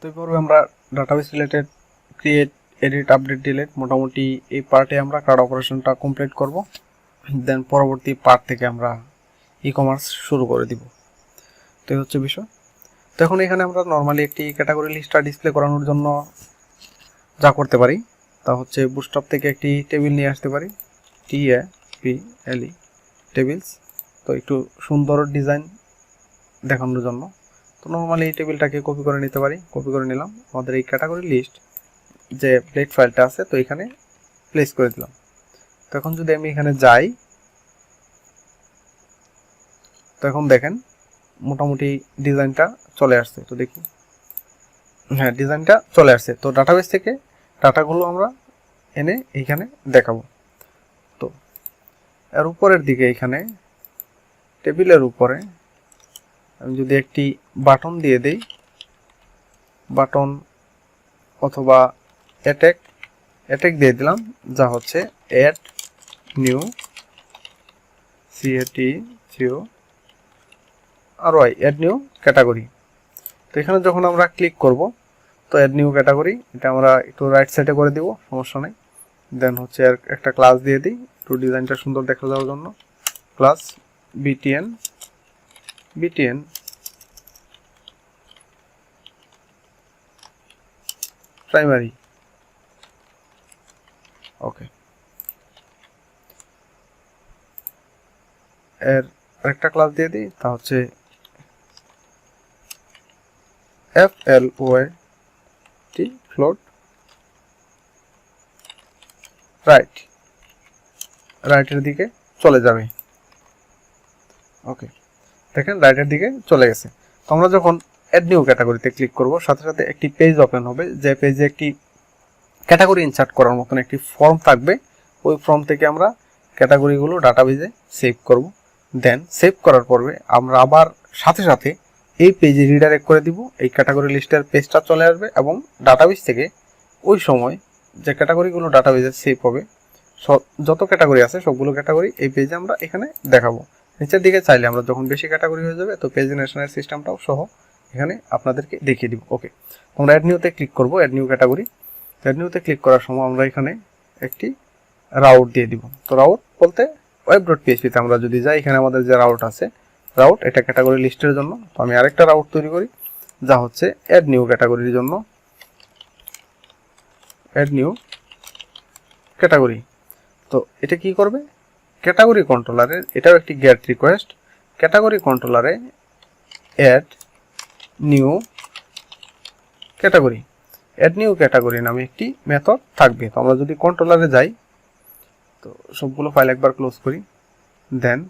তো এই পর্বে আমরা database related create, edit, update, delete মোটামুটি এই পার্টে আমরা কার্ড অপারেশনটা কমপ্লিট করব। দেন পরবর্তী পার্ট থেকে আমরা ই কমার্স শুরু করে দিব। তো এই হচ্ছে বিষয়। তো এখন এখানে আমরা নর্মালি একটি ক্যাটাগরি লিস্টটা ডিসপ্লে করানোর জন্য যা করতে পারি তা হচ্ছে বুটস্ট্র্যাপ থেকে একটি টেবিল নিয়ে আসতে পারি, TABLE টেবিলস। তো একটু সুন্দর ডিজাইন দেখানোর জন্য তো নর্মালি এই টেবিলটাকে কপি করে নিতে পারি। কপি করে নিলাম, আমাদের এই ক্যাটাগরি লিস্ট যে ব্লেড ফাইলটা আছে তো এখানে প্লেস করে দিলাম। তো এখন যদি আমি এখানে যাই তো এখন দেখেন মোটামুটি ডিজাইনটা চলে আসছে। তো দেখি, হ্যাঁ ডিজাইনটা চলে আসছে। তো ডাটাবেস থেকে ডাটাগুলো আমরা এনে এইখানে দেখাবো। তো এর উপরের দিকে এখানে টেবিলের উপরে আমি যদি একটি বাটন দিয়ে দেই, বাটন অথবা অ্যাটাক দিয়ে দিলাম, যা হচ্ছে add new CATGO add new category. তো এখানে যখন আমরা ক্লিক করব তো অ্যাড নিউ ক্যাটাগরি এটা আমরা একটু রাইট সাইডে করে দিব, সমস্যা নেই। দেন হচ্ছে আর একটা ক্লাস দিয়ে দিই একটু ডিজাইনটা সুন্দর দেখা যাওয়ার জন্য, ক্লাস BTN প্রাইমারি। ওকে, এর আরেকটা ক্লাস দিয়ে দিই, তা হচ্ছে FLOAT ফ্লোট রাইটের দিকে চলে যাবে। ওকে, দেখেন রাইটের দিকে চলে গেছে। তো আমরা যখন অ্যাড নিউ ক্যাটাগরিতে ক্লিক করব সাথে সাথে একটি পেজ ওপেন হবে, যে পেজে একটি ক্যাটাগরি ইনসার্ট করার মতন একটি ফর্ম থাকবে। ওই ফর্ম থেকে আমরা ক্যাটাগরিগুলো ডাটাবেজে সেভ করব। দেন সেভ করার পরে আমরা আবার সাথে সাথে এই পেজে রিডাইরেক্ট করে দিব, এই ক্যাটাগরি লিস্টের পেজটা চলে আসবে এবং ডাটাবেস থেকে ওই সময় যে ক্যাটাগরিগুলো ডাটাবেজে সেভ হবে যত ক্যাটাগরি আছে সবগুলো ক্যাটাগরি এই পেজে আমরা এখানে দেখাবো। নিচের দিকে চাইলে আমরা যখন বেশি ক্যাটাগরি হয়ে যাবে তো পেজ জেনারেশনের সিস্টেমটাও সহ এখানে আপনাদেরকে দেখিয়ে দিব। ওকে, আমরা অ্যাড নিউতে ক্লিক করব, অ্যাড নিউ ক্যাটাগরি। অ্যাড নিউতে ক্লিক করার সময় আমরা এখানে একটি রাউট দিয়ে দিব। তো রাউট বলতে web.php তে আমরা যদি যাই, এখানে আমাদের যে রাউট আছে রাউট এটা ক্যাটাগরি লিস্টের জন্য। তো আমি আরেকটা রাউট তৈরি করি যা হচ্ছে অ্যাড নিউ ক্যাটাগরির জন্য, অ্যাড নিউ ক্যাটাগরি। তো এটা কি করবে, ক্যাটাগরি কন্ট্রোলারের এটাও একটি গেট রিকোয়েস্ট, ক্যাটাগরি কন্ট্রোলারে add new category, add new category নামে একটি মেথড থাকবে। তো আমরা যদি কন্ট্রোলারে যাই তো সবগুলো ফাইল একবার ক্লোজ করি, দেন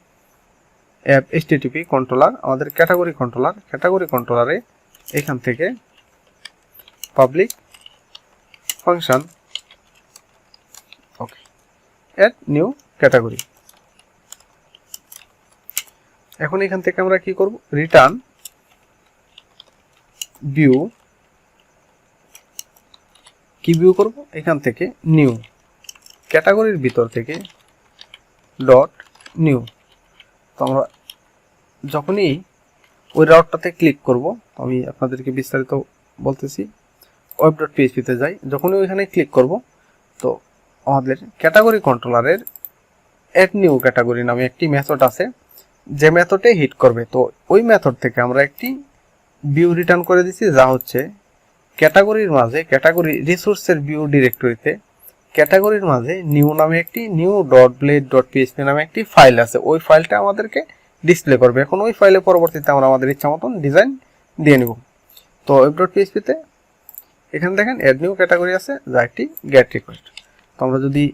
অ্যাপ HTTP কন্ট্রোলার আমাদের ক্যাটাগরি কন্ট্রোলারে এখান থেকে public function okay add new category. এখন এখান থেকে আমরা কি করব, রিটার্ন ভিউ, কি ভিউ করব, এখান থেকে নিউ ক্যাটাগরির ভিতর থেকে ডট নিউ। তো আমরা যখনই ওই রাউটটাতে ক্লিক করব, আমি আপনাদেরকে বিস্তারিত বলতেছি, web.php তে যাই, যখনই ওইখানে ক্লিক করব তো আমাদের ক্যাটাগরি কন্ট্রোলারের অ্যাড নিউ ক্যাটাগরি নামে একটি মেথড আছে, যে মেথডে হিট করবে। তো ওই মেথড থেকে আমরা একটি ভিউ রিটার্ন করে দিছি, যা হচ্ছে ক্যাটাগরির মাঝে ক্যাটাগরি রিসোর্সের ভিউ ডিরেক্টরিতে ক্যাটাগরির মাঝে নিউ নামে একটি new.blade.php নামে একটি ফাইল আছে, ওই ফাইলটা আমাদেরকে ডিসপ্লে করবে। এখন ওই ফাইলে পরবর্তীতে আমরা আমাদের ইচ্ছা মতন ডিজাইন দিয়ে নিব। তো web.php তে এখানে দেখেন অ্যাড নিউ ক্যাটাগরি আছে যা একটি গেট রিকোয়েস্ট। তো আমরা যদি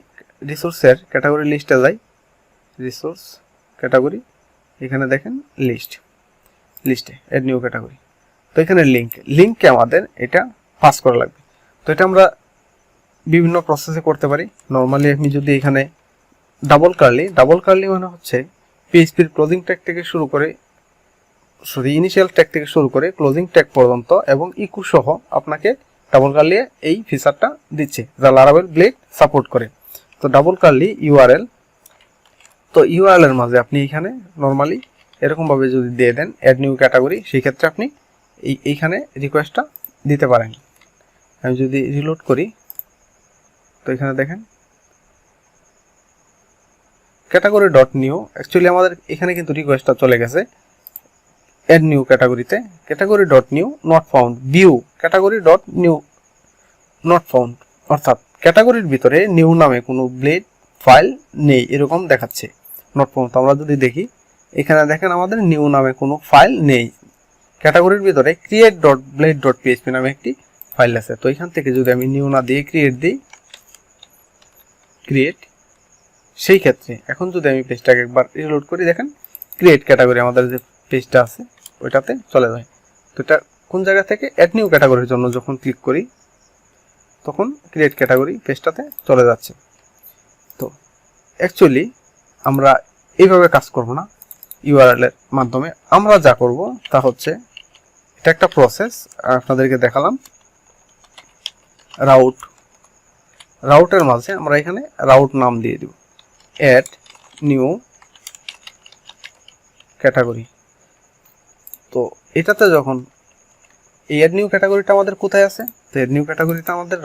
রিসোর্সের ক্যাটাগরি লিস্টে যাই, রিসোর্স ক্যাটাগরি, এখানে দেখেন লিস্টে অ্যাড নিউ ক্যাটাগরি। তো এখানে লিঙ্কে আমাদের এটা পাস করা লাগবে। তো এটা আমরা বিভিন্ন প্রসেসে করতে পারি। নর্মালি আমি যদি এখানে ডাবল কার্লি মানে হচ্ছে PHPর ক্লোজিং ট্যাগ থেকে শুরু করে ইনিশিয়াল ট্যাগ থেকে শুরু করে ক্লোজিং ট্যাগ পর্যন্ত এবং ইকু সহ আপনাকে ডাবল কার্লি এই ফিচারটা দিচ্ছে যা লারাভেল ব্লেড সাপোর্ট করে। তো ডাবল কার্লি URL, তো URL এর মাঝে আপনি এখানে নর্মালি এরকম ভাবে যদি দিয়ে দেন অ্যাড নিউ ক্যাটাগরি, সেই ক্ষেত্রে আপনি এইখানে রিকোয়েস্টটা দিতে পারেন। আমি যদি রিলোড করি তো এখানে দেখেন ক্যাটাগরি ডট নিউ, অ্যাকচুয়ালি আমাদের এখানে কিন্তু রিকোয়েস্টটা চলে গেছে অ্যাড নিউ ক্যাটাগরিতে। Category dot new not found, view category dot new not found, অর্থাৎ ক্যাটাগরির ভিতরে নিউ নামে কোনো ব্লেড ফাইল নেই এরকম দেখাচ্ছে। নট ফাউন্ড, আমরা যদি দেখি এখানে দেখেন আমাদের নিউ নামে কোনো ফাইল নেই। ক্যাটাগরির ভিতরে create dot blade dot PHP নামে একটি ফাইল আছে। তো এখান থেকে যদি আমি নিউ না দিয়ে ক্রিয়েট দিই, ক্রিয়েট, সেই ক্ষেত্রে এখন যদি আমি পেজটাকে একবার রিলোড করি দেখেন ক্রিয়েট ক্যাটাগরি আমাদের যে পেজটা আছে ওইটাতে চলে যায়। তো এটা কোন জায়গা থেকে, অ্যাড নিউ ক্যাটাগরির জন্য যখন ক্লিক করি তখন ক্রিয়েট ক্যাটাগরি পেজটাতে চলে যাচ্ছে। তো অ্যাকচুয়ালি আমরা এইভাবে কাজ করব না ইউআরএল এর মাধ্যমে। আমরা যা করব তা হচ্ছে, এটা একটা প্রসেস আপনাদেরকে দেখালাম। রাউটের মাঝে আমরা এখানে রাউট নাম দিয়ে দিব অ্যাড নিউ ক্যাটাগরি। তো এটাতে যখন এই অ্যাড নিউ ক্যাটাগরিটা আমাদের কোথায় আছে, তো অ্যাড নিউ ক্যাটাগরিটা আমাদের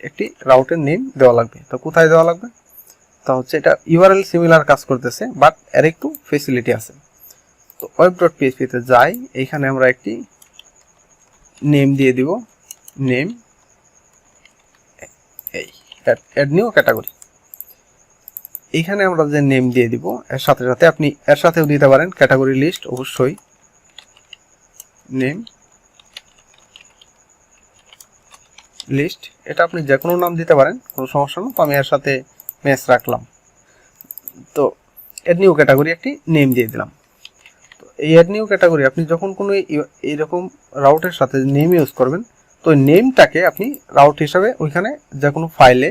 একটি রাউটের নেম দেওয়া লাগবে। তো কোথায় দেওয়া লাগবে, তা হচ্ছে এটা ইউআরএল সিমিলার কাজ করতেছে বাট এর একটু ফেসিলিটি আছে। তো web.php তে যাই, এইখানে আমরা একটি নেম দিয়ে দিব, নেম এই অ্যাড নিউ ক্যাটাগরি। এইখানে আমরা যে নেম দিয়ে দিব এর সাথে সাথে আপনি এর সাথেও দিতে পারেন ক্যাটাগরি লিস্ট, অবশ্যই নেম লিস্ট, এটা আপনি যে কোনো নাম দিতে পারেন, কোনো সমস্যা না। তো আমি এর সাথে ম্যাচ রাখলাম। তো অ্যাড নিউ ক্যাটাগরি একটি নেম দিয়ে দিলাম। তো এই অ্যাড নিউ ক্যাটাগরি আপনি যখন কোনো এইরকম রাউটের সাথে নেম ইউজ করবেন, তো নেমটাকে আপনি রাউট হিসাবে ওইখানে যে কোনো ফাইলে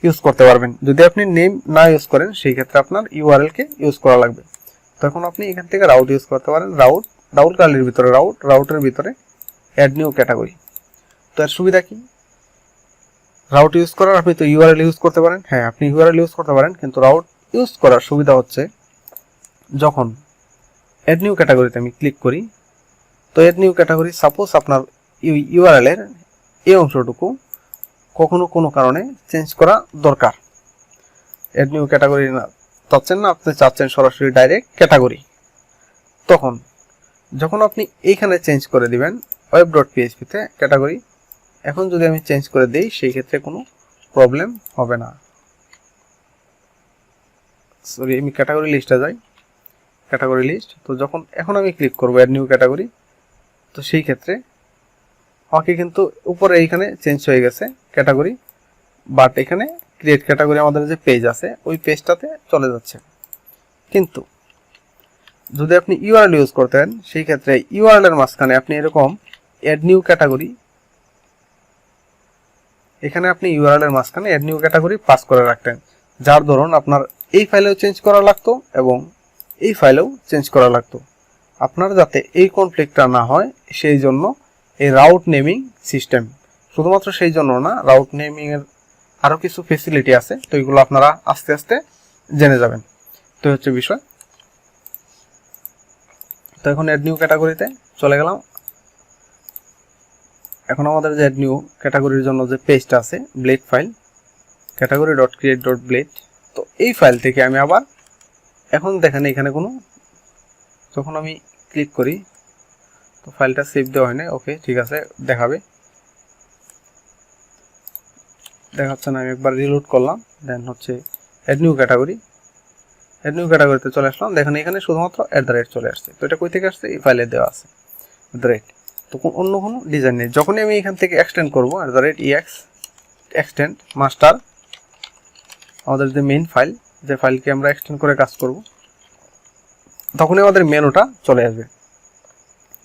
ইউজ করতে পারবেন। যদি আপনি নেম না ইউজ করেন সেই ক্ষেত্রে আপনার ইউআরএল কে ইউজ করা লাগবে। তখন আপনি এখান থেকে রাউট ইউজ করতে পারেন, রাউট ডাবল কার্লির ভিতরে রাউটের ভিতরে অ্যাড নিউ ক্যাটাগরি। তো এর সুবিধা কি, রাউট ইউজ করার, আপনি তো ইউআরএল ইউজ করতে পারেন, হ্যাঁ আপনি ইউআরএল ইউজ করতে পারেন, কিন্তু রাউট ইউজ করার সুবিধা হচ্ছে যখন অ্যাড নিউ ক্যাটাগরিতে আমি ক্লিক করি, তো অ্যাড নিউ ক্যাটাগরি সাপোজ আপনার ইউআরএল এর এই অংশটুকু কখনো কোনো কারণে চেঞ্জ করা দরকার, অ্যাড নিউ ক্যাটাগরি না চাচ্ছেন না, আপনি চাচ্ছেন সরাসরি ডাইরেক্ট ক্যাটাগরি, তখন যখন আপনি এইখানে চেঞ্জ করে দিবেন web.php তে ক্যাটাগরি, এখন যদি আমি চেঞ্জ করে দেই সেই ক্ষেত্রে কোনো প্রবলেম হবে না। সরি, আমি ক্যাটাগরি লিস্টে যাই, ক্যাটাগরি লিস্ট। তো যখন এখন আমি ক্লিক করব অ্যাড নিউ ক্যাটাগরি, তো সেই ক্ষেত্রে আমাকে কিন্তু উপরে এইখানে চেঞ্জ হয়ে গেছে ক্যাটাগরি, বাট এখানে ক্রিয়েট ক্যাটাগরি আমাদের যে পেজ আছে ওই পেজটাতে চলে যাচ্ছে। কিন্তু যদি আপনি ইউআরএল ইউজ করতেন সেই ক্ষেত্রে ইউআরএল এর মাঝখানে আপনি এরকম অ্যাড নিউ ক্যাটাগরি, এখানে আপনি ইউআরএল এর মাঝখানে অ্যাড নিউ ক্যাটাগরি পাস করে রাখতেন, যার ধরুন আপনার এই ফাইলেও চেঞ্জ করা লাগতো এবং এই ফাইলেও চেঞ্জ করা লাগতো। আপনার যাতে এই কনফ্লিক্টটা না হয় সেই জন্য এই রাউট নেমিং সিস্টেম, শুধুমাত্র সেই জন্য না, রাউট নেমিং এর আরো কিছু ফেসিলিটি আছে, তো এগুলো আপনারা আস্তে আস্তে জেনে যাবেন। তো হচ্ছে বিষয়। তো এখন অ্যাড নিউ ক্যাটাগরিতে চলে গেলাম। এখন আমাদের যে অ্যাড নিউ ক্যাটাগরির জন্য যে পেজটা আছে blade file, category dot create dot blade, তো এই ফাইল থেকে আমি আবার এখন দেখেন এখানে কোনো, যখন আমি ক্লিক করি তো ফাইলটা সেভ দেওয়া হয় না, ওকে ঠিক আছে দেখাবে, দেখাচ্ছে না। আমি একবার রিলোড করলাম, দেন হচ্ছে অ্যাড নিউ ক্যাটাগরিতে চলে আসলাম, দেখেন এখানে শুধুমাত্র @ চলে আসছে। তো এটা কই থেকে আসছে, এই ফাইলে দেওয়া আছে @ তো অন্য কোনো ডিজাইন নেই। যখনই আমি এখান থেকে এক্সটেন্ড করবো @ex এক্সটেন্ড মাস্টার, আমাদের যে মেইন ফাইল, যে ফাইলকে আমরা এক্সটেন্ড করে কাজ করব, তখনই আমাদের মেনুটা চলে আসবে।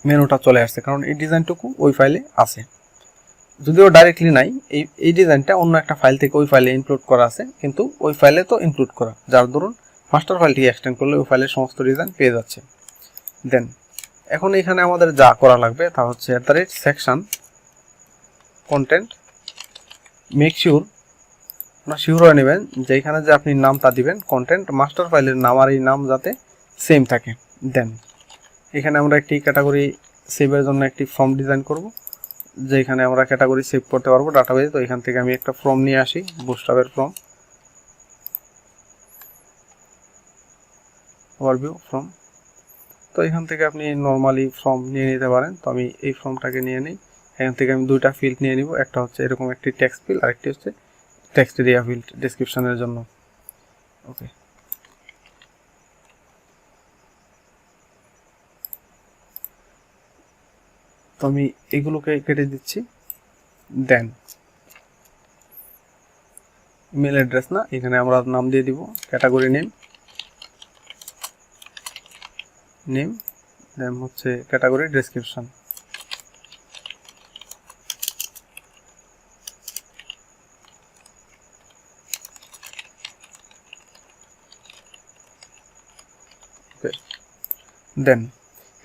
মেনুটা চলে আসছে কারণ এই ডিজাইনটুকু ওই ফাইলে আছে, যদিও ডাইরেক্টলি নাই, এই ডিজাইনটা অন্য একটা ফাইল থেকে ওই ফাইলে ইনক্লুড করা আছে, কিন্তু ওই ফাইলে তো ইনক্লুড করা, যার ধরুন মাস্টার ফাইলটি এক্সটেন্ড করলে ওই ফাইলের সমস্ত ডিজাইন পেয়ে যাচ্ছে। দেন এখন এখানে আমাদের যা করা লাগবে তা হচ্ছে @section কন্টেন্ট, মেক শিওর না শিওর হয়ে নেবেন যে এখানে যে আপনি নামটা দিবেন কন্টেন্ট মাস্টার ফাইলের নাম আর এই নাম যাতে সেম থাকে। দেন এখানে আমরা একটি ক্যাটাগরি সেভের জন্য একটি ফর্ম ডিজাইন করব, যেখানে আমরা ক্যাটাগরি সেভ করতে পারবো ডাটাবেজে। তো এখান থেকে আমি একটা ফর্ম নিয়ে আসি, বুটস্ট্র্যাপের ফর্ম, ওভারভিউ ফর্ম। তো এখান থেকে আপনি নর্মালি ফর্ম নিয়ে নিতে পারেন। তো আমি এই ফর্মটাকে নিয়ে নিই। এখান থেকে আমি দুইটা ফিল্ড নিয়ে নিব, একটা হচ্ছে এরকম একটি টেক্সট ফিল্ড, আরেকটি হচ্ছে টেক্সট এরিয়া ফিল্ড ডেসক্রিপশনের জন্য। ওকে, তো আমি এগুলোকে কেটে দিচ্ছি। দেন ইমেল অ্যাড্রেস না, এখানে আমরা নাম দিয়ে দিব ক্যাটাগরি নেম, দেন হচ্ছে ক্যাটাগরি ডেসক্রিপশন। দেন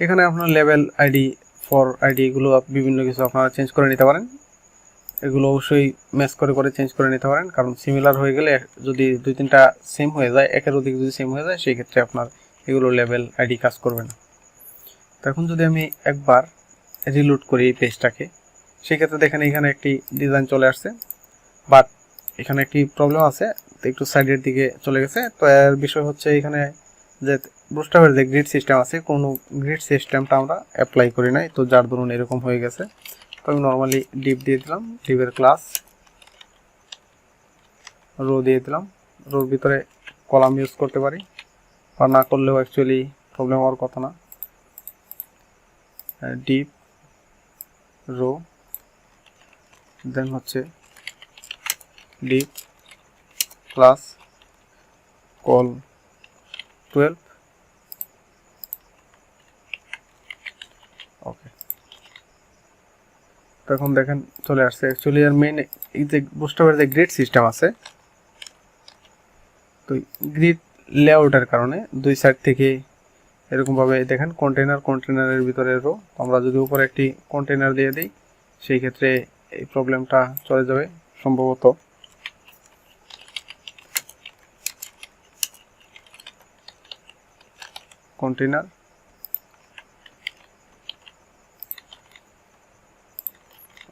এখানে আপনার লেভেল আইডি, ফর আইডি, এগুলো বিভিন্ন কিছু আপনারা চেঞ্জ করে নিতে পারেন। এগুলো অবশ্যই ম্যাচ করে করে চেঞ্জ করে নিতে পারেন, কারণ সিমিলার হয়ে গেলে যদি দুই তিনটা সেম হয়ে যায়, একের অধিক যদি সেম হয়ে যায়, সেই ক্ষেত্রে আপনার এগুলো লেভেল আইডি কাজ করবে না। তো এখন যদি আমি একবার রিলোড করি এই পেজটাকে, সেক্ষেত্রে দেখেন এখানে একটি ডিজাইন চলে আসছে, বাট এখানে একটি প্রবলেম আছে, তো একটু সাইডের দিকে চলে গেছে। তো এর বিষয় হচ্ছে এখানে যে বুটস্ট্র্যাপের যে গ্রিড সিস্টেম আছে, কোনো গ্রিড সিস্টেমটা আমরা অ্যাপ্লাই করি নাই, তো যার দরুন এরকম হয়ে গেছে। তো আমি নর্মালি ডিপ দিয়ে দিলাম, ডিপের ক্লাস, রো দিয়ে দিলাম, রোর ভিতরে কলাম ইউজ করতে পারি, বা না করলেও অ্যাকচুয়ালি প্রবলেম হওয়ার কথা না। ডিপ রো, দেন হচ্ছে ডিপ ক্লাস কল 12। ওকে, তো এখন দেখেন চলে আসছে। অ্যাকচুয়ালি এর মেইন এই যে বুটস্ট্র্যাপের যে গ্রিড সিস্টেম আছে, তো গ্রিড লেআউটের কারণে দুই সাইড থেকে এরকমভাবে দেখেন কন্টেনারের ভিতরে রো। আমরা যদি উপরে একটি কন্টেনার দিয়ে দিই, সেই ক্ষেত্রে এই প্রবলেমটা চলে যাবে সম্ভবত। কন্টেনার,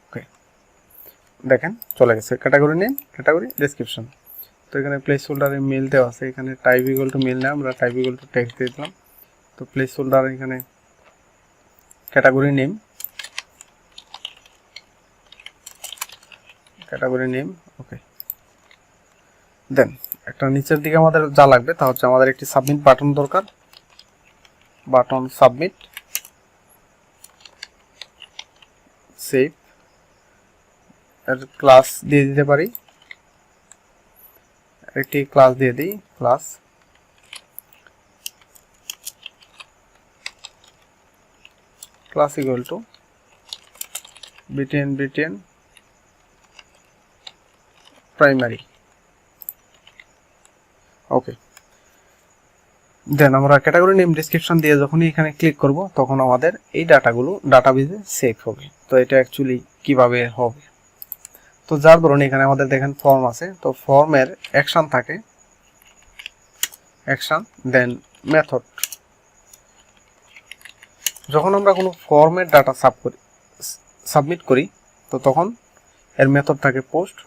ওকে, দেখেন চলে গেছে ক্যাটাগরি নেম, ক্যাটাগরি ডেসক্রিপশন। তো এখানে প্লেস হোল্ডারে মেল দেওয়া আছে, এখানে টাইপ ইকুয়াল টু মেল না, আমরা টাইপ ইকুয়াল টু টেক্সট দিয়ে দিলাম। তো প্লেস হোল্ডার এখানে ক্যাটাগরি নেম, ওকে। দেন একটা নিচের দিকে আমাদের যা লাগবে তা হচ্ছে আমাদের একটি সাবমিট বাটন দরকার, বাটন সাবমিট, সেভ, এর ক্লাস দিয়ে দিতে পারি, একটি ক্লাস দিয়ে দিই, class equal to btn primary. Okay, then আমরা ক্যাটাগরি নেম ডেসক্রিপশন দিয়ে যখনই এখানে ক্লিক করব, তখন আমাদের এই ডাটাগুলো ডাটাবেজে সেভ হবে। তো এটা অ্যাকচুয়ালি কিভাবে হবে, তো যার ধরুন এখানে আমাদের দেখেন ফর্ম আছে, তো ফর্মের অ্যাকশন থাকে, অ্যাকশন, দেন মেথড। যখন আমরা কোনো ফর্মের ডাটা সাবমিট করি, তো তখন এর মেথড থাকে পোস্ট।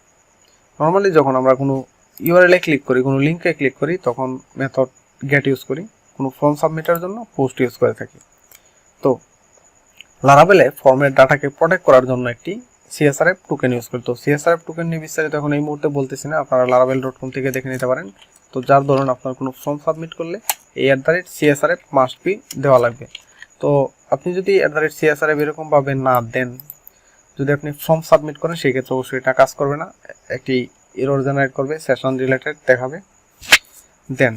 নর্মালি যখন আমরা কোনো ইউআরএল এ ক্লিক করি, কোনো লিঙ্কে ক্লিক করি, তখন মেথড গেট ইউজ করি। কোনো ফর্ম সাবমিটের জন্য পোস্ট ইউজ করে থাকি। তো লারাভেলে ফর্মের ডাটাকে প্রোটেক্ট করার জন্য একটি সিএসআরএফ টোকেন ইউজ করি। তো সিএসআরএফ টোকেন নিয়ে বিস্তারিত এখন এই মুহূর্তে বলতেছি না, আপনারা laravel.com থেকে দেখে নিতে পারেন। তো যার ধরুন আপনার কোনো ফর্ম সাবমিট করলে এই @CSRF মাস্ট বি দেওয়া লাগবে। তো আপনি যদি @CSRF এরকমভাবে না দেন, যদি আপনি ফর্ম সাবমিট করেন, সেই ক্ষেত্রে অবশ্যই এটা কাজ করবে না, একটি এরর জেনারেট করবে, সেশন রিলেটেড দেখাবে। দেন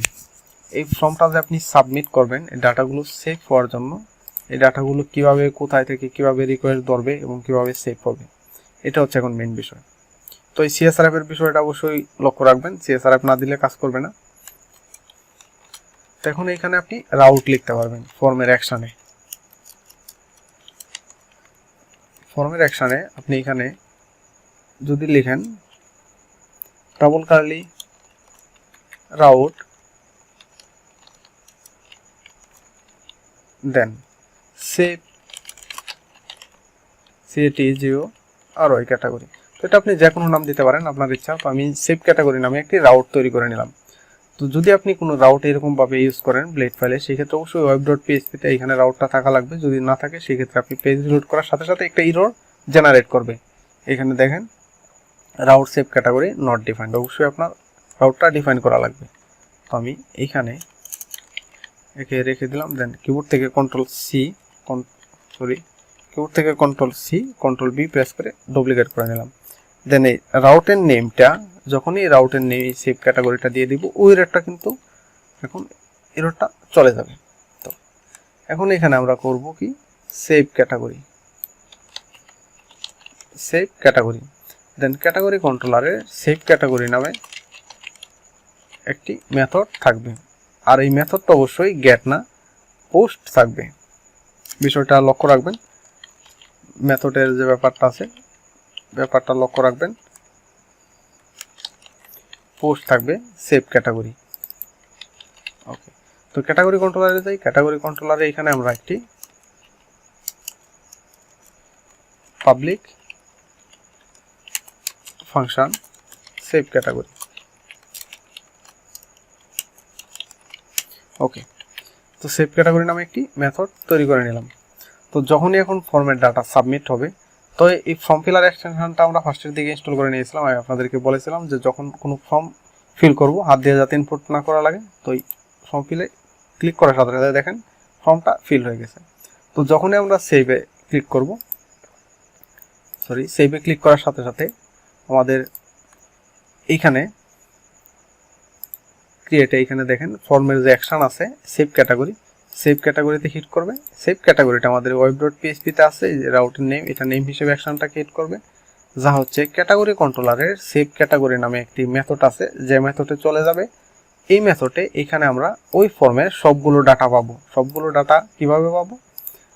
এই ফর্মটা যে আপনি সাবমিট করবেন, এই ডাটাগুলো সেভ হওয়ার জন্য, এই ডাটাগুলো কিভাবে, কোথায় থেকে কিভাবে রিকোয়েস্ট ধরবে এবং কিভাবে সেভ হবে, এটা হচ্ছে এখন মেইন বিষয়। তো এই সিএসআরএফ এর বিষয়টা অবশ্যই লক্ষ্য রাখবেন, সিএসআরএফ না দিলে কাজ করবে না। তো এখন এখানে আপনি রাউট লিখতে পারবেন ফর্মের অ্যাকশনে। আপনি এখানে যদি লিখেন ডাবল কার্লি রাউট, দেন সেভ CATGORY ক্যাটাগরি। তো এটা আপনি যে কোনো নাম দিতে পারেন আপনার ইচ্ছা। তো আমি সেভ ক্যাটাগরি নামে একটি রাউট তৈরি করে নিলাম। তো যদি আপনি কোনো রাউট এরকমভাবে ইউজ করেন ব্লেড ফাইলে, সেক্ষেত্রে অবশ্যই web.php-তে এখানে রাউটটা থাকা লাগবে। যদি না থাকে সেক্ষেত্রে আপনি পেজ লোড করার সাথে সাথে একটা এরর জেনারেট করবে। এখানে দেখেন route save category not defined, অবশ্যই আপনার রাউটটা ডিফাইন করা লাগবে। তো আমি এইখানে একে রেখে দিলাম। দেন কিবোর্ড থেকে কন্ট্রোল বি প্রেস করে ডুপ্লিকেট করে নিলাম। দেন এই রাউটের নেমটা যখনই রাউটের নেম সেভ ক্যাটাগরিটা দিয়ে দিব, ওই এররটা কিন্তু এখন এররটা চলে যাবে। তো এখন এখানে আমরা করব কি, সেভ ক্যাটাগরি দেন ক্যাটাগরি কন্ট্রোলারে সেভ ক্যাটাগরি নামে একটি মেথড থাকবে। আর এই মেথডটা অবশ্যই গেট না পোস্ট থাকবে, বিষয়টা লক্ষ্য রাখবেন। মেথডের যে ব্যাপারটা আছে ব্যাপারটা লক্ষ্য রাখবেন। পোস্ট থাকবে সেভ ক্যাটাগরি। ওকে, তো ক্যাটাগরি কন্ট্রোলারে যাই। ক্যাটাগরি কন্ট্রোলারে এখানে আমরা একটি পাবলিক ফাংশন সেভ ক্যাটাগরি। ওকে, তো সেভ ক্যাটাগরি নামে একটি মেথড তৈরি করে নিলাম। তো যখনই এখন ফর্মের ডাটা সাবমিট হবে, তো এই ফর্ম ফিলার এক্সটেনশনটা আমরা ফার্স্টের দিকে ইনস্টল করে নিয়েছিলাম। আমি আপনাদেরকে বলেছিলাম যে যখন কোনো ফর্ম ফিল করব হাত দিয়ে যাতে ইনপুট না করা লাগে। তো এই ফর্ম ফিলে ক্লিক করার সাথে সাথে দেখেন ফর্মটা ফিল হয়ে গেছে। তো যখনই আমরা সেভে ক্লিক করার সাথে সাথে আমাদের এইখানে এইখানে দেখেন ফর্মের যে অ্যাকশন আছে সেভ ক্যাটাগরিতে হিট করবে। সেভ ক্যাটাগরিটা আমাদের web.php-তে আছে, যে রাউটের নেম, এটা নেম হিসেবে অ্যাকশনটাকে হিট করবে, যা হচ্ছে ক্যাটাগরি কন্ট্রোলারের সেভ ক্যাটাগরি নামে একটি মেথড আছে, যে মেথডে চলে যাবে। এই মেথডে এখানে আমরা ওই ফর্মের সবগুলো ডাটা পাবো। সবগুলো ডাটা কিভাবে পাবো?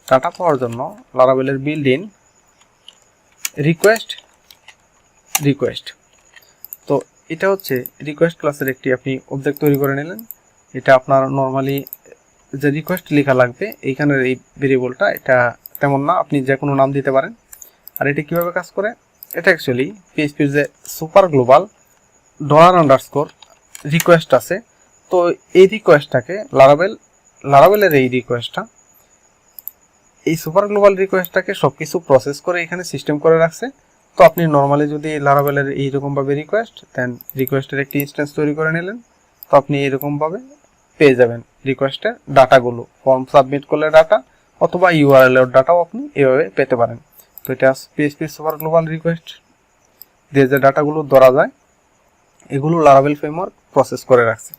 ডাটা পাওয়ার জন্য লারাভেলের বিল্ড ইন রিকোয়েস্ট, তো এটা হচ্ছে রিকোয়েস্ট ক্লাসের একটি আপনি অবজেক্ট তৈরি করে নিলেন। এটা আপনার নর্মালি যে রিকোয়েস্ট লেখা লাগবে এইখানের এই ভেরিয়েবলটা, এটা তেমন না, আপনি যে কোনো নাম দিতে পারেন। আর এটা কিভাবে কাজ করে, এটা অ্যাকচুয়ালি পিএইচপির যে সুপার গ্লোবাল $_ রিকোয়েস্ট আছে, তো এই রিকোয়েস্টটাকে লারাভেলের এই সুপার গ্লোবাল রিকোয়েস্টটাকে সব কিছু প্রসেস করে এখানে সিস্টেম করে রাখছে। তো আপনি নর্মালি যদি লারাভেলের এইরকমভাবে রিকোয়েস্টের একটি ইনস্ট্যান্স তৈরি করে নিলেন, তো আপনি এরকমভাবে পেয়ে যাবেন রিকোয়েস্টের ডাটাগুলো। ফর্ম সাবমিট করলে ডাটা অথবা ইউআরএল এর ডাটাও আপনি এভাবে পেতে পারেন। তো এটা পিএইচপি সুপার গ্লোবাল রিকোয়েস্ট দিয়ে যে ডাটাগুলো ধরা যায়, এগুলো লারাভেল ফ্রেমওয়ার্ক প্রসেস করে রাখছে।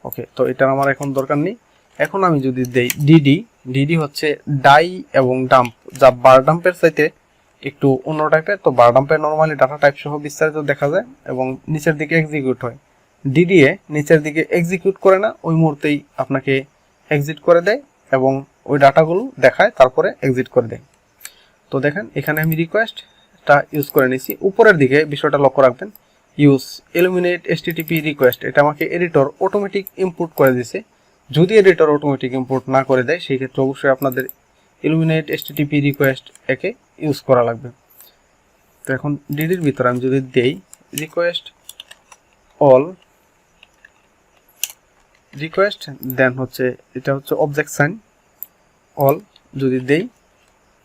ওকে, তো এটার আমার এখন দরকার নেই। এখন আমি যদি দেই ডিডি হচ্ছে ডাই এবং ডাম্প, যা বার ডাম্পের চাইতে একটু অন্য টাইপের। তো বার ডাম্পের নর্মালি ডাটা টাইপ সহ বিস্তারিত দেখা যায় এবং নিচের দিকে এক্সিকিউট হয়। ডিডিএ নিচের দিকে এক্সিকিউট করে না, ওই মুহূর্তেই আপনাকে এক্সিট করে দেয় এবং ওই ডাটাগুলো দেখায়, তারপরে এক্সিট করে দেয়। তো দেখেন এখানে আমি রিকোয়েস্টটা ইউজ করে নিয়েছি। উপরের দিকে বিষয়টা লক্ষ্য রাখবেন, ইউজ ইলুমিনেট HTTP রিকোয়েস্ট, এটা আমাকে এডিটর অটোমেটিক ইম্পোর্ট করে দিয়েছে। যদি এডিটর অটোমেটিক ইম্পোর্ট না করে দেয়, সেই ক্ষেত্রে অবশ্যই আপনাদের ইলুমিনেট HTTP রিকোয়েস্ট একে ইউজ করা লাগবে। তো এখন ডিডির ভিতরে আমি যদি দেই রিকোয়েস্ট অল রিকোয়েস্ট, দেন হচ্ছে এটা হচ্ছে অবজেক্ট সাইন অল, যদি দেই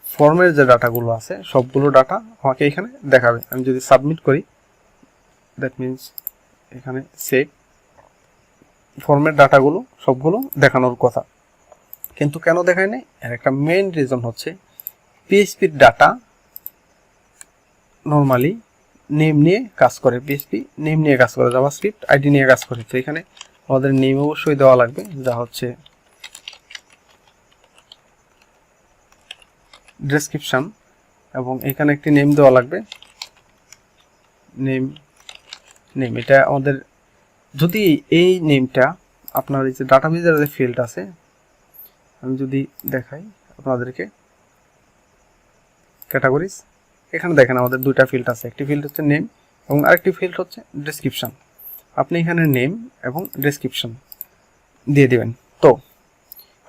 ফর্মের যে ডাটাগুলো আছে সবগুলো ডাটা আমাকে এখানে দেখাবে। আমি যদি সাবমিট করি, দ্যাট মিনস এখানে সেভ ফর্মের ডাটাগুলো সবগুলো দেখানোর কথা, কিন্তু কেন দেখায় না? এর একটা মেইন রিজন হচ্ছে পিএইচপির ডাটা নর্মালি নেম নিয়ে কাজ করে। পিএইচপি নেম নিয়ে কাজ করে, জাভাস্ক্রিপ্ট আইডি নিয়ে কাজ করে। তো এখানে আমাদের নেম অবশ্যই দেওয়া লাগবে, যা হচ্ছে ডেসক্রিপশন, এবং এখানে একটি নেম দেওয়া লাগবে, নেম এটা আমাদের, যদি এই নেমটা আপনার এই যে ডাটাবেজের যে ফিল্ড আছে, আমি যদি দেখাই আপনাদেরকে ক্যাটাগরিজ, এখানে দেখেন আমাদের দুইটা ফিল্ড আছে, একটি ফিল্ড হচ্ছে নেম এবং আরেকটি ফিল্ড হচ্ছে ডেসক্রিপশন। আপনি এখানে নেম এবং ডেসক্রিপশন দিয়ে দিবেন। তো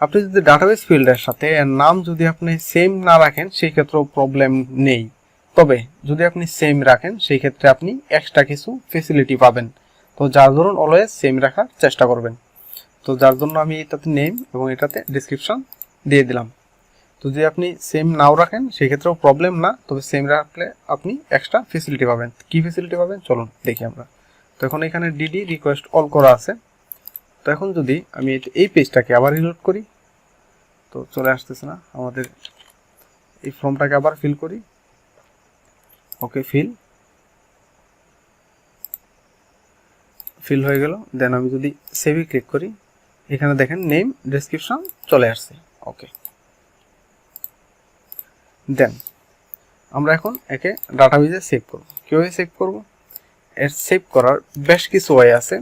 আপনি যদি ডাটাবেস ফিল্ডের সাথে এর নাম যদি আপনি সেম না রাখেন সেই ক্ষেত্রেও প্রবলেম নেই, তবে যদি আপনি সেম রাখেন সেই ক্ষেত্রে আপনি এক্সট্রা কিছু ফেসিলিটি পাবেন। তো যার ধরুন অলওয়েজ সেম রাখার চেষ্টা করবেন। তো যার জন্য আমি এটাতে নেম এবং এটাতে ডেসক্রিপশন দিয়ে দিলাম। তো যদি আপনি সেম নাও রাখেন সেই ক্ষেত্রেও প্রবলেম না, তবে সেম রাখলে আপনি এক্সট্রা ফেসিলিটি পাবেন। কি ফেসিলিটি পাবেন চলুন দেখি আমরা। তো এখন এখানে ডিডি রিকোয়েস্ট অল করা আছে। তো এখন যদি আমি এই পেজটাকে আবার রিলোড করি, তো চলে আসতেছে না, আমাদের এই ফর্মটাকে আবার ফিল করি। ওকে, ফিল হয়ে গেল। দেন আমি যদি সেভে ক্লিক করি, এখানে দেখেন নেম ডেসক্রিপশন চলে আসছে। ওকে, দেন আমরা এখন একে ডাটাবেজে সেভ করব। কীভাবে সেভ করব? এর সেভ করার বেশ কিছু ওয়ে আছে,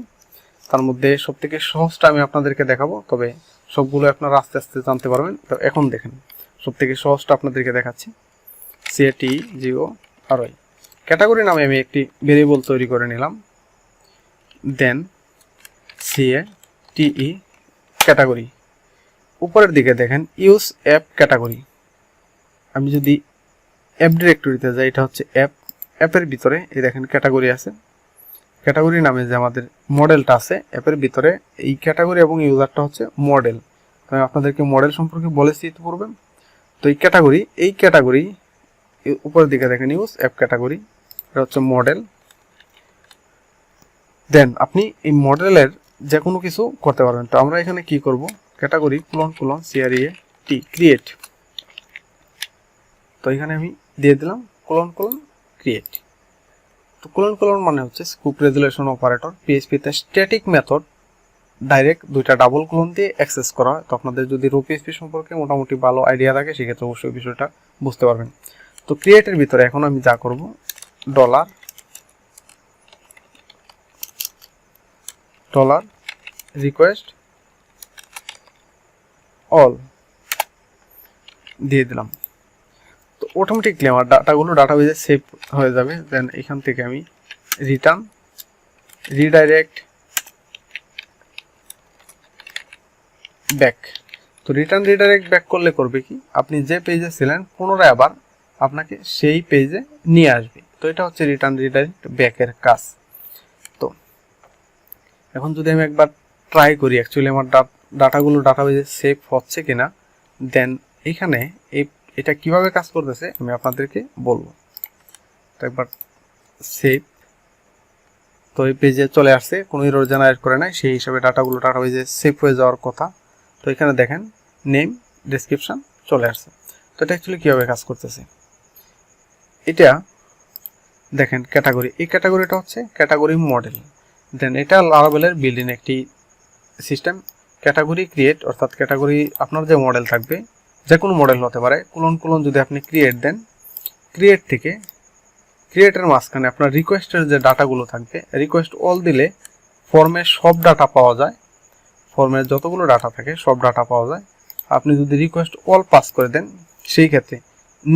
তার মধ্যে সবথেকে সহজটা আমি আপনাদেরকে দেখাবো, তবে সবগুলো আপনারা আস্তে আস্তে জানতে পারবেন। তো এখন দেখেন সবথেকে সহজটা আপনাদেরকে দেখাচ্ছি। CATGORY ক্যাটাগরি নামে আমি একটি ভেরিয়েবল তৈরি করে নিলাম। দেন CATE ক্যাটাগরি, উপরের দিকে দেখেন ইউজ অ্যাপ ক্যাটাগরি। আমি যদি অ্যাপ ডিরেক্টরিতে যাই, এটা হচ্ছে অ্যাপের ভিতরে এই দেখেন ক্যাটাগরি আছে। ক্যাটাগরি নামে যে আমাদের মডেলটা আছে অ্যাপের ভিতরে, এই ক্যাটাগরি এবং ইউজারটা হচ্ছে মডেল। আমি আপনাদেরকে মডেল সম্পর্কে বলেছি ইতিপূর্বে। তো এই ক্যাটাগরি উপরের দিকে দেখেন ইউজ অ্যাপ ক্যাটাগরি, এটা হচ্ছে মডেল। দেন আপনি এই মডেলের যে কোনো কিছু করতে পারবেন। তো আমরা এখানে কি করব, ক্যাটাগরি CREAT ক্রিয়েট। তো এখানে আমি দিয়ে দিলাম ক্রিয়েট। তো মানে হচ্ছে স্কুপ রেজুলেশন অপারেটর। PHP-তে স্ট্যাটিক মেথড ডাইরেক্ট দুইটা ডাবল কোলন দিয়ে অ্যাক্সেস করা হয়। তো আপনাদের যদি রো PHP সম্পর্কে মোটামুটি ভালো আইডিয়া থাকে সেক্ষেত্রে অবশ্যই বিষয়টা বুঝতে পারবেন। তো ক্রিয়েটের ভিতরে এখন আমি যা করব, ডলার রিকোয়েস্ট অল দিয়ে দিলাম। তো অটোমেটিকলি আমার ডাটাগুলো ডাটাবেজে সেভ হয়ে যাবে। দেন এখান থেকে আমি রিডাইরেক্ট ব্যাক। তো রিডাইরেক্ট ব্যাক করলে করবে কি, আপনি যে পেজে ছিলেন পুনরায় আবার আপনাকে সেই পেজে নিয়ে আসবে। তো এটা হচ্ছে রিডাইরেক্ট ব্যাকের কাজ। তো এখন যদি আমি একবার ট্রাই করি অ্যাকচুয়ালি আমার ডাটাগুলো ডাটাবেজে সেভ হচ্ছে কিনা, দেন এখানে এটা কিভাবে কাজ করতেছে আমি আপনাদেরকে বলবো। তো একবার সেভ, তো এই পেজে চলে আসছে, কোনো এরর জেনারেট করে নাই, সেই হিসাবে ডাটাগুলো ডাটাবেজে সেভ হয়ে যাওয়ার কথা। তো এখানে দেখেন নেম ডেসক্রিপশন চলে আসছে। তো এটা অ্যাকচুয়ালি কীভাবে কাজ করতেছে, এটা দেখেন ক্যাটাগরি, এই ক্যাটাগরিটা হচ্ছে ক্যাটাগরি মডেল। দেন এটা লারাভেলের বিল্ডিং একটি সিস্টেম। ক্যাটাগরি ক্রিয়েট, অর্থাৎ ক্যাটাগরি আপনার যে মডেল থাকবে যে কোনো মডেল হতে পারে, কোলন যদি আপনি ক্রিয়েট দেন, ক্রিয়েটের মাঝখানে আপনার রিকোয়েস্টের যে ডাটাগুলো থাকবে, রিকোয়েস্ট অল দিলে ফর্মের সব ডাটা পাওয়া যায়, ফর্মের যতগুলো ডাটা থাকে সব ডাটা পাওয়া যায়। আপনি যদি রিকোয়েস্ট অল পাস করে দেন, সেই ক্ষেত্রে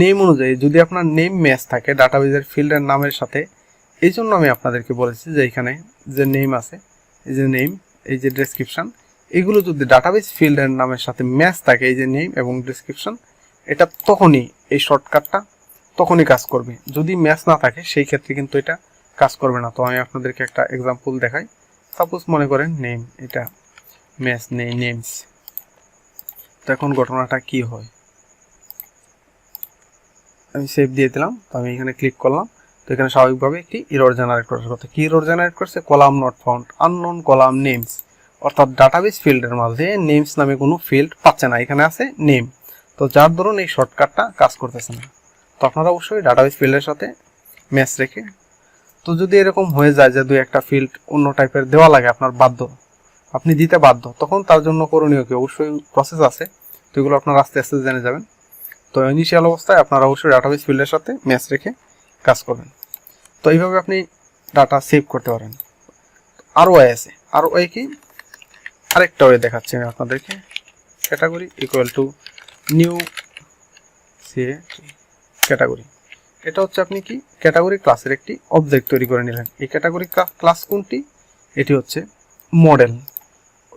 নেম অনুযায়ী যদি আপনার নেম ম্যাচ থাকে ডাটাবেজের ফিল্ডের নামের সাথে, এই জন্য আমি আপনাদেরকে বলেছি যে এখানে যে নেম আছে, এই যে নেম, এই যে ডেসক্রিপশন, এগুলো যদি ডাটাবেজ ফিল্ডের নামের সাথে ম্যাচ থাকে, এই যে নেম এবং ডেসক্রিপশন, এটা তখনই এই শর্টকাটটা তখনই কাজ করবে। যদি ম্যাচ না থাকে সেই ক্ষেত্রে কিন্তু এটা কাজ করবে না। তো আমি আপনাদেরকে একটা এক্সাম্পল দেখাই। সাপোজ মনে করেন নেম, এটা ম্যাচ নেই নেমস। তো এখন ঘটনাটা কি হয়, আমি সেভ দিয়ে দিলাম। তো আমি এখানে ক্লিক করলাম। তো এখানে স্বাভাবিকভাবে একটি এরর জেনারেট করার কথা। কি এরর জেনারেট করছে, column not found, unknown column names, অর্থাৎ ডাটাবেস ফিল্ডের মাঝে নেমস নামে কোনো ফিল্ড পাচ্ছে না, এখানে আছে নেম। তো যার ধরুন এই শর্টকাটটা কাজ করতেছে না। তো আপনারা অবশ্যই ডাটাবেস ফিল্ডের সাথে ম্যাচ রেখে, তো যদি এরকম হয়ে যায় যে দুই একটা ফিল্ড অন্য টাইপের দেওয়া লাগে, আপনার আপনি দিতে বাধ্য, তখন তার জন্য করণীয় কি, অবশ্যই প্রসেস আছে। তো এগুলো আপনারা আস্তে আস্তে জেনে যাবেন। তো ইনিশিয়াল অবস্থায় আপনারা অবশ্যই ডাটাবেস ফিল্ডের সাথে ম্যাচ রেখে কাজ করবেন। তো এইভাবে আপনি ডাটা সেভ করতে পারেন। আরও ওয়ে আছে, আরও ওয়ে কি, আরেকটা ওয়ে দেখাচ্ছি আমি আপনাদেরকে। Category equal to new category, এটা হচ্ছে আপনি কি ক্যাটাগরি ক্লাসের একটি অবজেক্ট তৈরি করে নিলেন। এই ক্যাটাগরি ক্লাস কোনটি, এটি হচ্ছে মডেল।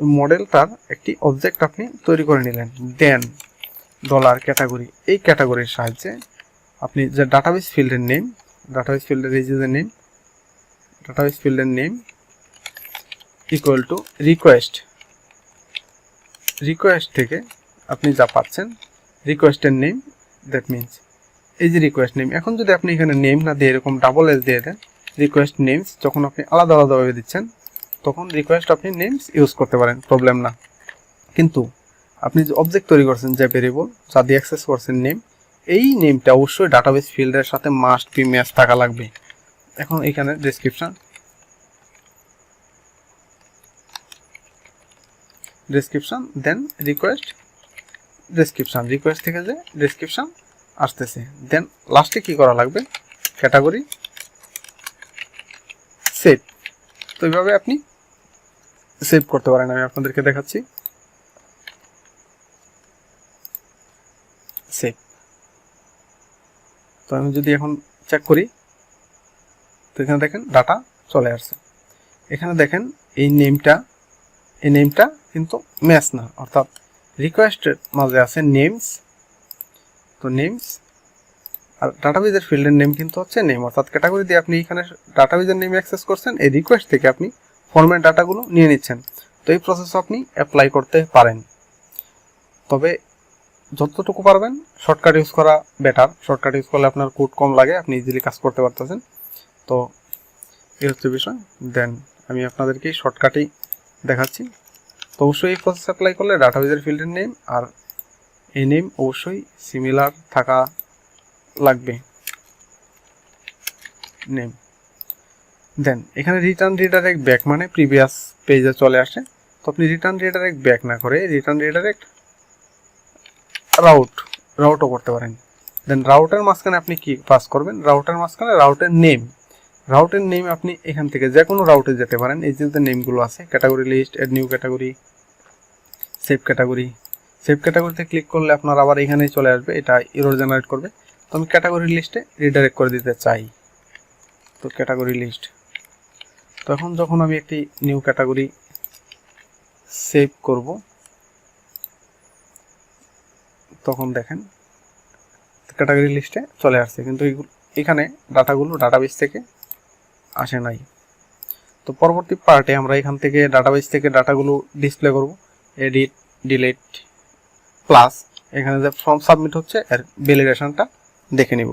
ওই মডেলটার একটি অবজেক্ট আপনি তৈরি করে নিলেন। দেন ডলার ক্যাটাগরি, এই ক্যাটাগরির সাহায্যে আপনি যে ডাটাবেস ফিল্ডের নেম, ডাটাবেস ফিল্ডের এই যে নেম, ডাটাবেস ফিল্ডের name equal to request, request থেকে আপনি যা পাচ্ছেন রিকোয়েস্টের নেম, দ্যাট মিনস এই যে রিকোয়েস্ট নেম। এখন যদি আপনি এখানে নেম না দিয়ে এরকম ডাবল এস দিয়ে দেন, রিকোয়েস্ট নেমস, যখন আপনি আলাদা আলাদাভাবে দিচ্ছেন তখন রিকোয়েস্ট আপনি নেমস ইউজ করতে পারেন, প্রবলেম না। কিন্তু আপনি যে অবজেক্ট তৈরি করছেন, যে ভেরিয়েবল যা দিয়ে অ্যাক্সেস করছেন নেম, এই নেমটা অবশ্যই ডাটাবেস ফিল্ডের সাথে মাস্ট বি ম্যাচ থাকা লাগবে। এখন এখানে ডেসক্রিপশন, ডেসক্রিপশন দেন রিকোয়েস্ট, ডেসক্রিপশন, রিকোয়েস্ট থেকে যে ডেসক্রিপশন আসতেছে, দেন লাস্টে কি করা লাগবে, ক্যাটাগরি সেভ। তো এইভাবে আপনি সেভ করতে পারেন, আমি আপনাদেরকে দেখাচ্ছি। সেভ। তো আমি যদি এখন চেক করি, তো এখানে দেখেন ডাটা চলে আসছে। এখানে দেখেন এই নেমটা কিন্তু ম্যাচ না, অর্থাৎ রিকোয়েস্টের মাঝে আছে নেমস, তো নেমস আর ডাটাবেজের ফিল্ডের নেম কিন্তু হচ্ছে নেম, অর্থাৎ ক্যাটাগরি দিয়ে আপনি এখানে ডাটাবেজের নেম অ্যাক্সেস করছেন, এই রিকোয়েস্ট থেকে আপনি ফরম্যাট ডাটাগুলো নিয়ে নিচ্ছেন। তো এই প্রসেস আপনি অ্যাপ্লাই করতে পারেন, তবে যতটুকু পারবেন শর্টকাট ইউজ করা বেটার। শর্টকাট ইউজ করলে আপনার কোড কম লাগে, আপনি ইজিলি কাজ করতে পারতেছেন। তো এই হচ্ছে বিষয়। দেন আমি আপনাদেরকে শর্টকাটেই দেখাচ্ছি। তো অবশ্যই এই প্রসেস অ্যাপ্লাই করলে ডাটাবেজের ফিল্ডের নেম আর এই নেম অবশ্যই সিমিলার থাকা লাগবে, নেম। দেন এখানে রিটার্ন রিডাইরেক্ট ব্যাক মানে প্রিভিয়াস পেজে চলে আসে। তো আপনি রিটার্ন রিডাইরেক্ট ব্যাক না করে রিটার্ন রিডাইরেক্ট রাউটও করতে পারেন। দেন রাউটের মাঝখানে আপনি কি পাস করবেন, রাউটের মাঝখানে রাউটের নেম আপনি এখান থেকে যে কোনো রাউটে যেতে পারেন। এই যে নেমগুলো আছে, category list, add new category, save category. Save ক্যাটাগরিতে ক্লিক করলে আপনার আবার এখানেই চলে আসবে, এটা এরর জেনারেট করবে। তো আমি ক্যাটাগরি লিস্টে রিডাইরেক্ট করে দিতে চাই, তো ক্যাটাগরি লিস্ট। তখন যখন আমি একটি নিউ ক্যাটাগরি সেভ করব, তখন দেখেন ক্যাটাগরি লিস্টে চলে আসছে, কিন্তু এখানে ডাটাগুলো ডাটাবেস থেকে আসে নাই। তো পরবর্তী পার্টে আমরা এখান থেকে ডাটাবেস থেকে ডাটাগুলো ডিসপ্লে করব, এডিট, ডিলিট, প্লাস এখানে যে ফর্ম সাবমিট হচ্ছে এর ভ্যালিডেশনটা দেখে নিব।